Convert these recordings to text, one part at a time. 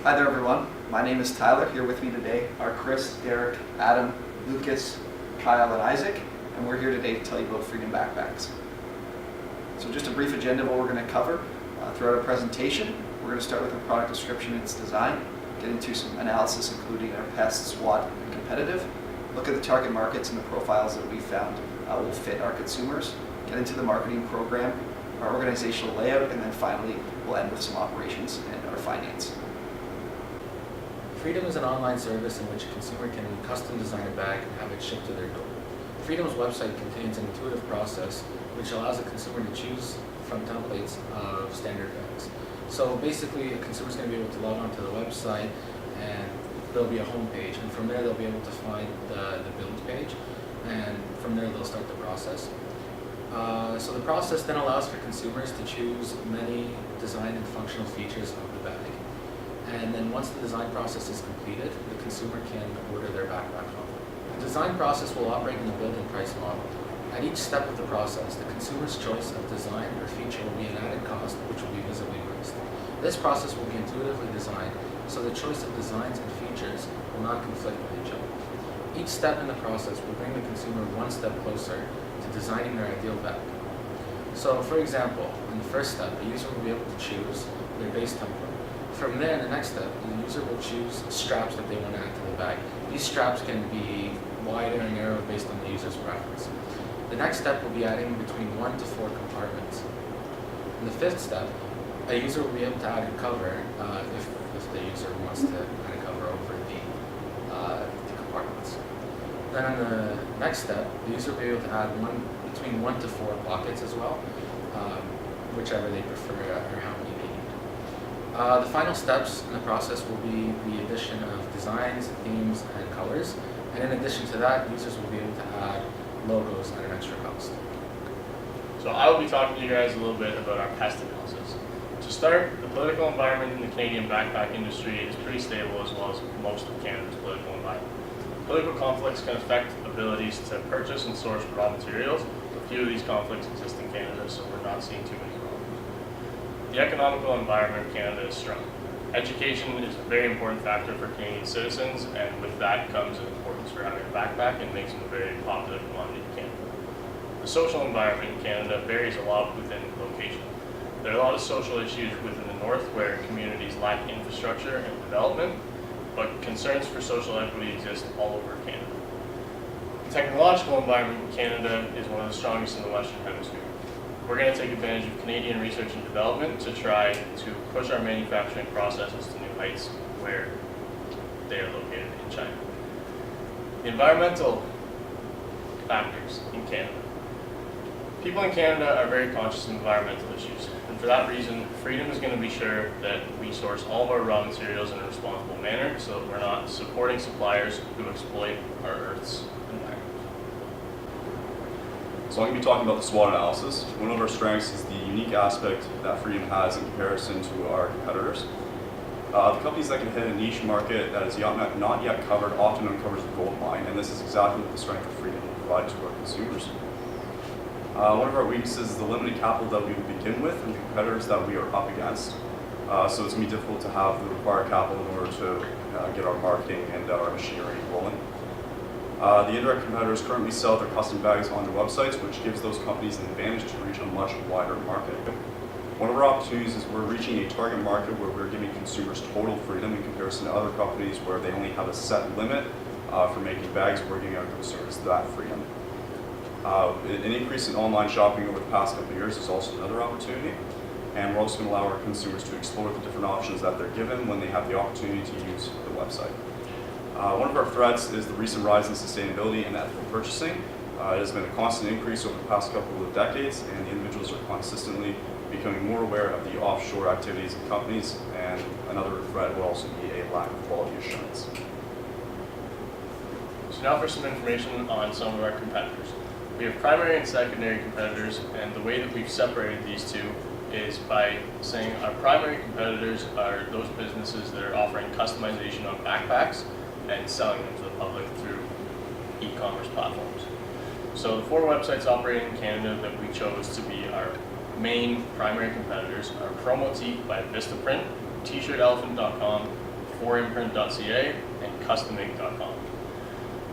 Hi there everyone, my name is Tyler. Here with me today are Chris, Derek, Adam, Lucas, Kyle, and Isaac, and we're here today to tell you about Freedm backpacks. So just a brief agenda of what we're going to cover throughout our presentation. We're going to start with a product description and its design, get into some analysis including our PEST, SWOT, and competitive, look at the target markets and the profiles that we found will fit our consumers, get into the marketing program, our organizational layout, and then finally we'll end with some operations and our finance. Freedm is an online service in which a consumer can custom design a bag and have it shipped to their door. Freedom's website contains an intuitive process which allows a consumer to choose from templates of standard bags. So basically, a consumer is going to be able to log on to the website and there'll be a home page, and from there they'll be able to find the build page, and from there they'll start the process. So the process then allows for consumers to choose many design and functional features of the bag. And then once the design process is completed, the consumer can order their backpack home. The design process will operate in the build and price model. At each step of the process, the consumer's choice of design or feature will be an added cost, which will be visibly priced. This process will be intuitively designed, so the choice of designs and features will not conflict with each other. Each step in the process will bring the consumer one step closer to designing their ideal bag. So for example, in the first step, the user will be able to choose their base template. From there, in the next step, the user will choose straps that they want to add to the bag. These straps can be wide or narrow based on the user's preference. The next step will be adding between 1 to 4 compartments. In the fifth step, a user will be able to add a cover if the user wants to add a cover over the compartments. Then in the next step, the user will be able to add between 1 to 4 pockets as well, whichever they prefer or how many they need. The final steps in the process will be the addition of designs, themes, and colors. And in addition to that, users will be able to add logos at an extra cost. So I will be talking to you guys a little bit about our PEST analysis. To start, the political environment in the Canadian backpack industry is pretty stable, as well as most of Canada's political environment. Political conflicts can affect abilities to purchase and source raw materials. A few of these conflicts exist in Canada, so we're not seeing too many problems. The economical environment in Canada is strong. Education is a very important factor for Canadian citizens, and with that comes an importance for having a backpack and makes them a very popular commodity in Canada. The social environment in Canada varies a lot within location. There are a lot of social issues within the north where communities lack infrastructure and development, but concerns for social equity exist all over Canada. The technological environment in Canada is one of the strongest in the Western Hemisphere. We're going to take advantage of Canadian research and development to try to push our manufacturing processes to new heights where they are located in China. The environmental factors in Canada. People in Canada are very conscious of environmental issues, and for that reason, Freedm is going to be sure that we source all of our raw materials in a responsible manner so that we're not supporting suppliers who exploit our Earth's environment. So I'm going to be talking about the SWOT analysis. One of our strengths is the unique aspect that Freedm has in comparison to our competitors. The companies that can hit a niche market that is not yet covered often uncovers the gold mine, and this is exactly what the strength of Freedm will provide to our consumers. One of our weaknesses is the limited capital that we begin with and the competitors that we are up against. So it's going to be difficult to have the required capital in order to get our marketing and our machinery rolling. The indirect competitors currently sell their custom bags on their websites, which gives those companies an advantage to reach a much wider market. One of our opportunities is we're reaching a target market where we're giving consumers total freedom in comparison to other companies where they only have a set limit for making bags. We're giving our consumers that freedom. An increase in online shopping over the past couple of years is also another opportunity, and we're also going to allow our consumers to explore the different options that they're given when they have the opportunity to use the website. One of our threats is the recent rise in sustainability and ethical purchasing. It has been a constant increase over the past couple of decades, and the individuals are consistently becoming more aware of the offshore activities of companies, and another threat will also be a lack of quality assurance. So now for some information on some of our competitors. We have primary and secondary competitors, and the way that we've separated these two is by saying our primary competitors are those businesses that are offering customization on backpacks and selling them to the public through e-commerce platforms. So the 4 websites operating in Canada that we chose to be our main primary competitors are Promotique by Vistaprint, tshirtelephant.com, 4imprint.ca, and customink.com.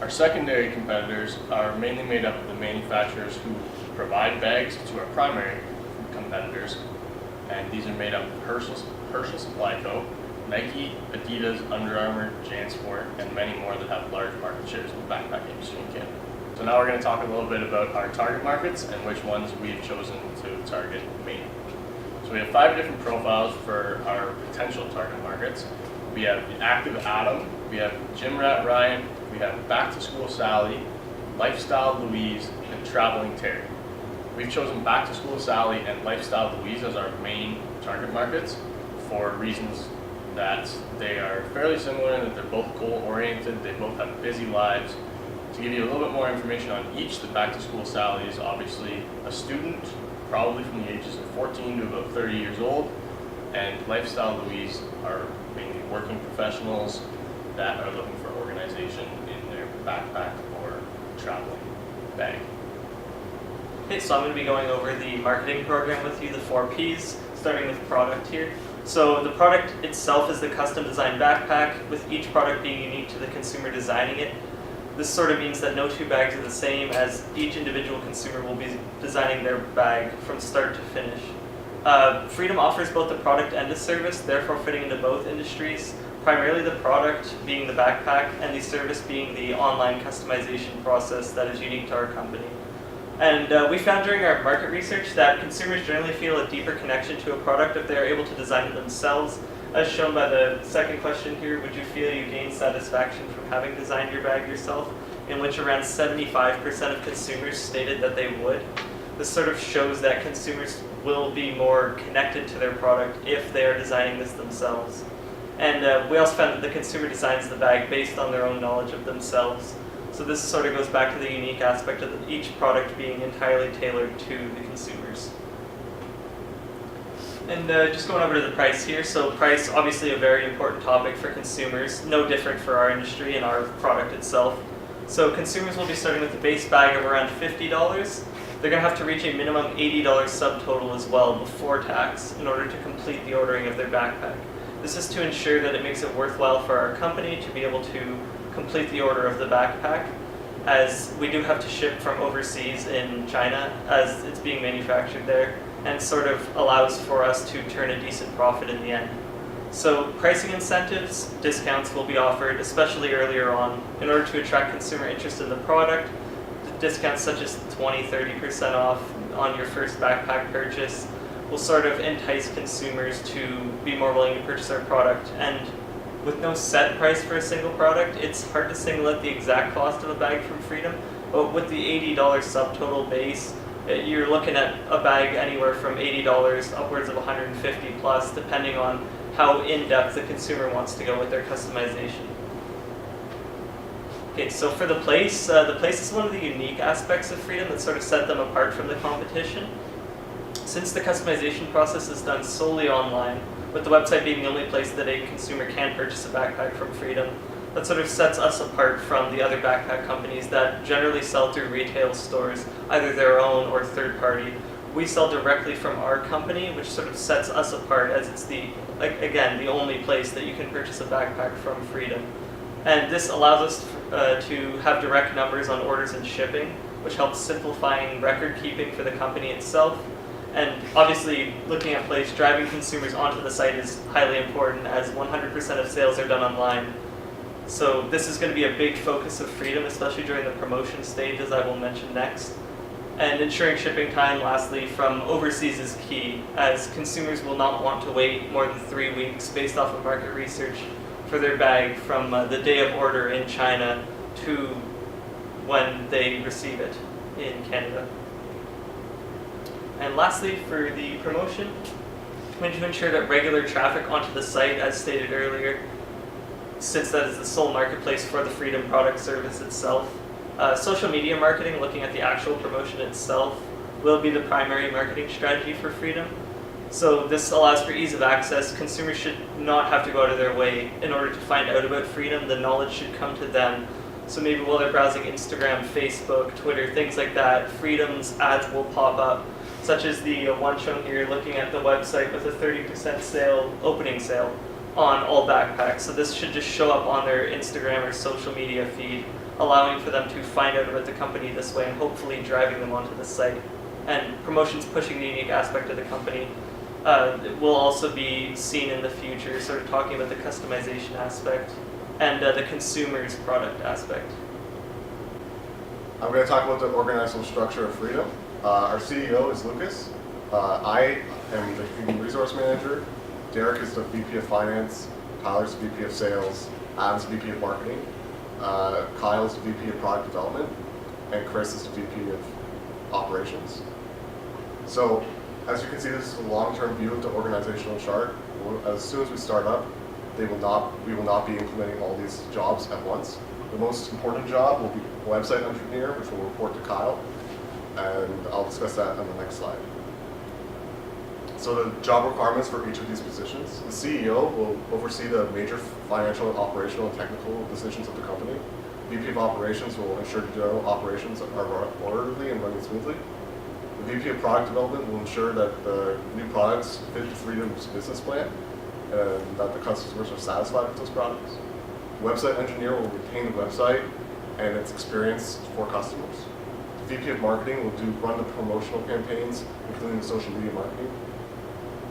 Our secondary competitors are mainly made up of the manufacturers who provide bags to our primary competitors, and these are made up of Herschel Supply Co., Nike, Adidas, Under Armour, JanSport, and many more that have large market shares in the backpack industry in Canada. So now we're going to talk a little bit about our target markets and which ones we've chosen to target mainly. So we have 5 different profiles for our potential target markets. We have the Active Adam, we have Gym Rat Ryan, we have Back to School Sally, Lifestyle Louise, and Traveling Terry. We've chosen Back to School Sally and Lifestyle Louise as our main target markets for reasons that they are fairly similar in that they're both goal-oriented, they both have busy lives. To give you a little bit more information on each, the Back to School Sally is obviously a student, probably from the ages of 14 to about 30 years old, and Lifestyle Louise are mainly working professionals that are looking for organization in their backpack or traveling bag. Okay, so I'm going to be going over the marketing program with you, the 4 Ps, starting with product here. So the product itself is the custom designed backpack, with each product being unique to the consumer designing it. This sort of means that no 2 bags are the same, as each individual consumer will be designing their bag from start to finish. Freedm offers both a product and a service, therefore fitting into both industries, primarily the product being the backpack and the service being the online customization process that is unique to our company. And we found during our market research that consumers generally feel a deeper connection to a product if they are able to design it themselves. As shown by the second question here, would you feel you gain satisfaction from having designed your bag yourself? In which around 75% of consumers stated that they would. This sort of shows that consumers will be more connected to their product if they are designing this themselves. And we also found that the consumer designs the bag based on their own knowledge of themselves. So this sort of goes back to the unique aspect of each product being entirely tailored to the consumers. And just going over to the price here. So price, obviously a very important topic for consumers, no different for our industry and our product itself. So consumers will be starting with a base bag of around $50. They're going to have to reach a minimum $80 subtotal as well before tax in order to complete the ordering of their backpack. This is to ensure that it makes it worthwhile for our company to be able to complete the order of the backpack, as we do have to ship from overseas in China as it's being manufactured there, and sort of allows for us to turn a decent profit in the end. So pricing incentives, discounts will be offered, especially earlier on, in order to attract consumer interest in the product. Discounts such as 20-30% off on your first backpack purchase will sort of entice consumers to be more willing to purchase our product. And with no set price for a single product, it's hard to single out the exact cost of a bag from Freedm, but with the $80 subtotal base, you're looking at a bag anywhere from $80 upwards of $150 plus, depending on how in-depth the consumer wants to go with their customization. Okay, so for the place is one of the unique aspects of Freedm that sort of set them apart from the competition. Since the customization process is done solely online, with the website being the only place that a consumer can purchase a backpack from Freedm, that sort of sets us apart from the other backpack companies that generally sell through retail stores, either their own or third party. We sell directly from our company, which sort of sets us apart, as it's the only place that you can purchase a backpack from Freedm. And this allows us to have direct numbers on orders and shipping, which helps simplifying record keeping for the company itself. And obviously, looking at place, driving consumers onto the site is highly important, as 100% of sales are done online. So this is going to be a big focus of Freedm, especially during the promotion stage, as I will mention next. And ensuring shipping time, lastly, from overseas is key, as consumers will not want to wait more than 3 weeks based off of market research for their bag from the day of order in China to when they receive it in Canada. And lastly, for the promotion, we need to ensure that regular traffic onto the site, as stated earlier, since that is the sole marketplace for the Freedm product service itself. Social media marketing, looking at the actual promotion itself, will be the primary marketing strategy for Freedm. So this allows for ease of access. Consumers should not have to go out of their way in order to find out about Freedm. The knowledge should come to them. So maybe while they're browsing Instagram, Facebook, Twitter, things like that, Freedom's ads will pop up, such as the one shown here, looking at the website with a 30% sale, opening sale. on all backpacks. So this should just show up on their Instagram or social media feed, allowing for them to find out about the company this way and hopefully driving them onto the site. And promotions pushing the unique aspect of the company will also be seen in the future, sort of talking about the customization aspect and the consumer's product aspect. I'm going to talk about the organizational structure of Freedom. Our CEO is Lucas. I am the Human Resource Manager. Derek is the VP of Finance. Tyler's the VP of Sales. Adam's the VP of Marketing. Kyle's the VP of Product Development. And Chris is the VP of Operations. So, as you can see, this is a long-term view of the organizational chart. As soon as we start up, we will not be implementing all these jobs at once. The most important job will be website engineer, which will report to Kyle, and I'll discuss that on the next slide. So the job requirements for each of these positions. The CEO will oversee the major financial, operational, and technical decisions of the company. VP of Operations will ensure general operations are orderly and running smoothly. The VP of Product Development will ensure that the new products fit Freedom's business plan and that the customers are satisfied with those products. The website engineer will maintain the website and its experience for customers. The VP of Marketing will run the promotional campaigns, including the social media marketing.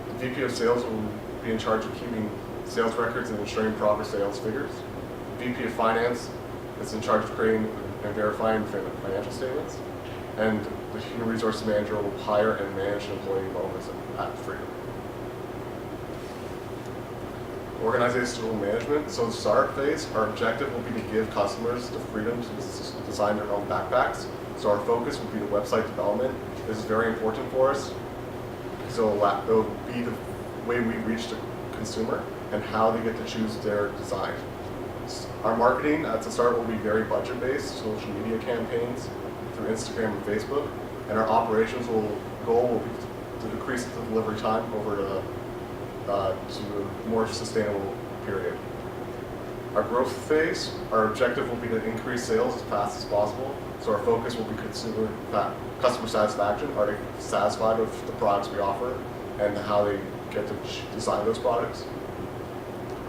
The VP of Sales will be in charge of keeping sales records and ensuring proper sales figures. The VP of Finance is in charge of creating and verifying financial statements. And the Human Resource Manager will hire and manage employee wellness at Freedom. Organizational management. So the start phase, our objective will be to give customers the freedom to design their own backpacks. So our focus will be the website development. This is very important for us. So it will be the way we reach the consumer and how they get to choose their design. Our marketing at the start will be very budget-based, social media campaigns through Instagram and Facebook, and our operations goal will be to decrease the delivery time over to a more sustainable period. Our growth phase, our objective will be to increase sales as fast as possible. So our focus will be customer satisfaction. Are they satisfied with the products we offer and how they get to design those products?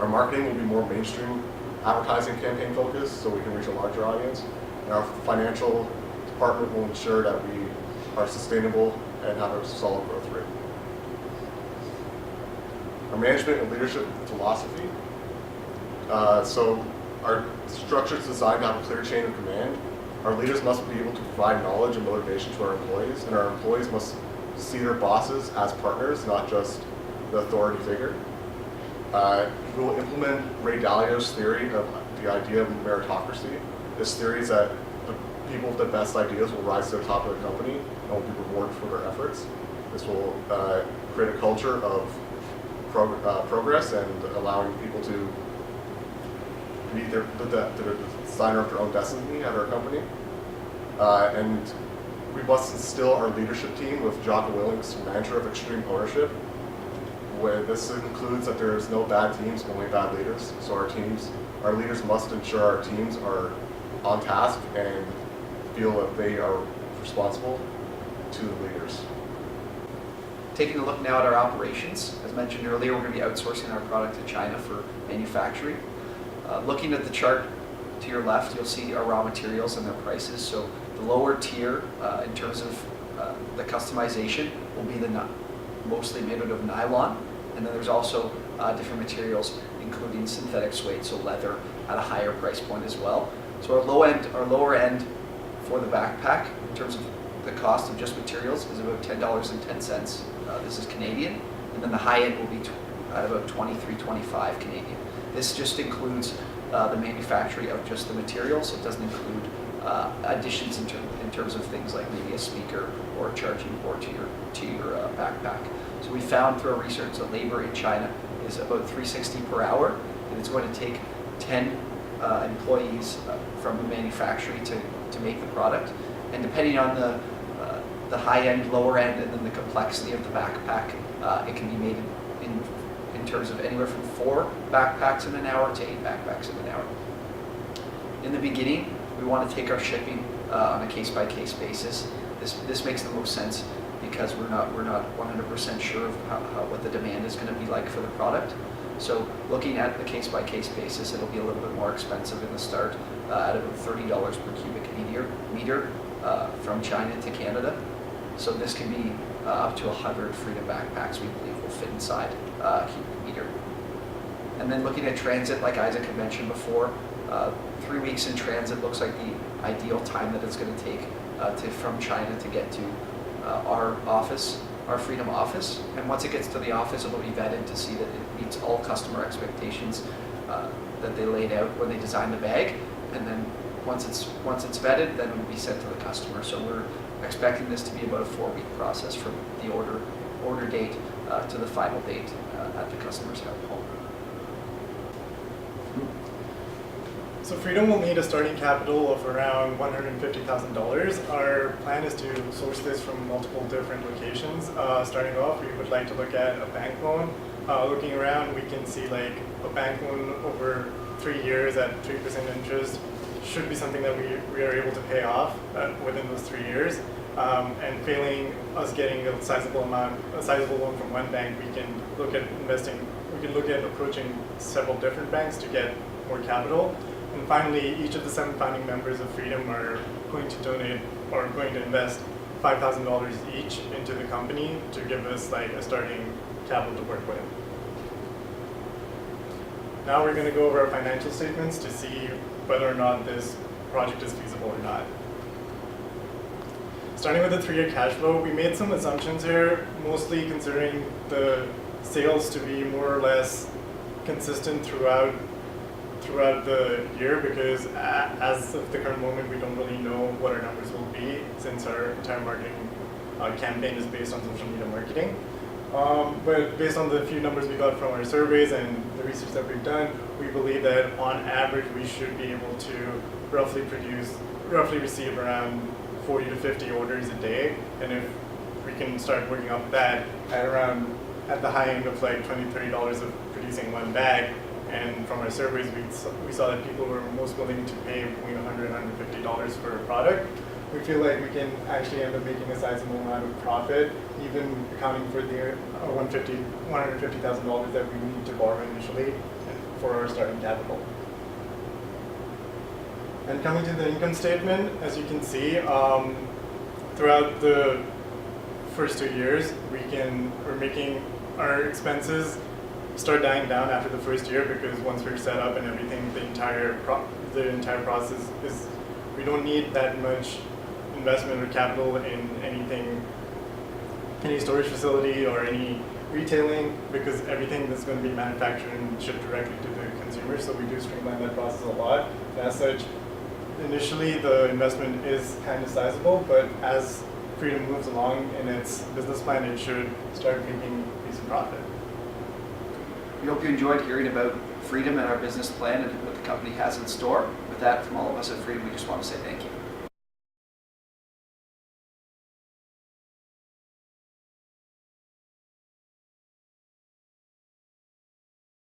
Our marketing will be more mainstream advertising campaign focused so we can reach a larger audience. And our financial department will ensure that we are sustainable and have a solid growth rate. Our management and leadership philosophy. So our structure is designed to have a clear chain of command. Our leaders must be able to provide knowledge and motivation to our employees, and our employees must see their bosses as partners, not just the authority figure. We will implement Ray Dalio's theory of the idea of meritocracy. This theory is that the people with the best ideas will rise to the top of the company and will be rewarded for their efforts. This will create a culture of progress and allowing people to be the designer of their own destiny at our company. And we must instill our leadership team with Jocko Willink's mantra of extreme ownership, where this includes that there is no bad teams, only bad leaders. So our leaders must ensure our teams are on task and feel that they are responsible to the leaders. Taking a look now at our operations. As mentioned earlier, we're going to be outsourcing our product to China for manufacturing. Looking at the chart to your left, you'll see our raw materials and their prices. So the lower tier, in terms of the customization, will be mostly made out of nylon. And then there's also different materials, including synthetic suede, so leather, at a higher price point as well. So our lower end for the backpack, in terms of the cost of just materials, is about $10.10. This is Canadian. And then the high end will be at about $23.25 Canadian. This just includes the manufacturing of just the materials. It doesn't include additions in terms of things like maybe a speaker or a charging port to your backpack. So we found through our research that labor in China is about $3.60 per hour, and it's going to take 10 employees from the manufacturing to make the product. And depending on the high end, lower end, and then the complexity of the backpack, it can be made in terms of anywhere from 4 backpacks in an hour to 8 backpacks in an hour. In the beginning, we want to take our shipping on a case-by-case basis. This makes the most sense because we're not 100% sure of what the demand is going to be like for the product. So looking at the case-by-case basis, it'll be a little bit more expensive in the start, at about $30 per cubic meter from China to Canada. So this can be up to 100 Freedom backpacks we believe will fit inside a cubic meter. And then looking at transit, like Isaac had mentioned before, 3 weeks in transit looks like the ideal time that it's going to take from China to get to our office, our Freedom office. And once it gets to the office, it'll be vetted to see that it meets all customer expectations that they laid out when they designed the bag. And then once it's vetted, then it will be sent to the customer. So we're expecting this to be about a 4-week process from the order date to the final date at the customer's home. So Freedom will need a starting capital of around $150,000. Our plan is to source this from multiple different locations. Starting off, we would like to look at a bank loan. Looking around, we can see like a bank loan over 3 years at 3% interest should be something that we are able to pay off within those 3 years. And failing us getting a sizable loan from one bank, we can look at approaching several different banks to get more capital. And finally, each of the 7 founding members of Freedom are going to donate or going to invest $5,000 each into the company to give us like a starting capital to work with. Now we're going to go over our financial statements to see whether or not this project is feasible or not. Starting with the 3-year cash flow, we made some assumptions here, mostly considering the sales to be more or less consistent throughout the year, because as of the current moment, we don't really know what our numbers will be since our entire marketing campaign is based on social media marketing. But based on the few numbers we got from our surveys and the research that we've done, we believe that on average we should be able to roughly receive around 40 to 50 orders a day. And if we can start working off that at the high end of like $20, $30 of producing one bag, and from our surveys we saw that people were most willing to pay between $100 and $150 for a product. We feel like we can actually end up making a sizable amount of profit, even accounting for the $150,000 that we need to borrow initially for our starting capital. And coming to the income statement, as you can see, throughout the first 2 years, we're making our expenses start dying down after the first year, because once we're set up and everything, the entire process is, we don't need that much investment or capital in any storage facility or any retailing, because everything is going to be manufactured and shipped directly to the consumer. So we do streamline that process a lot. And as such, initially the investment is kind of sizable, but as Freedom moves along in its business plan, it should start making decent profit. We hope you enjoyed hearing about Freedom and our business plan and what the company has in store. With that, from all of us at Freedom, we just want to say thank you.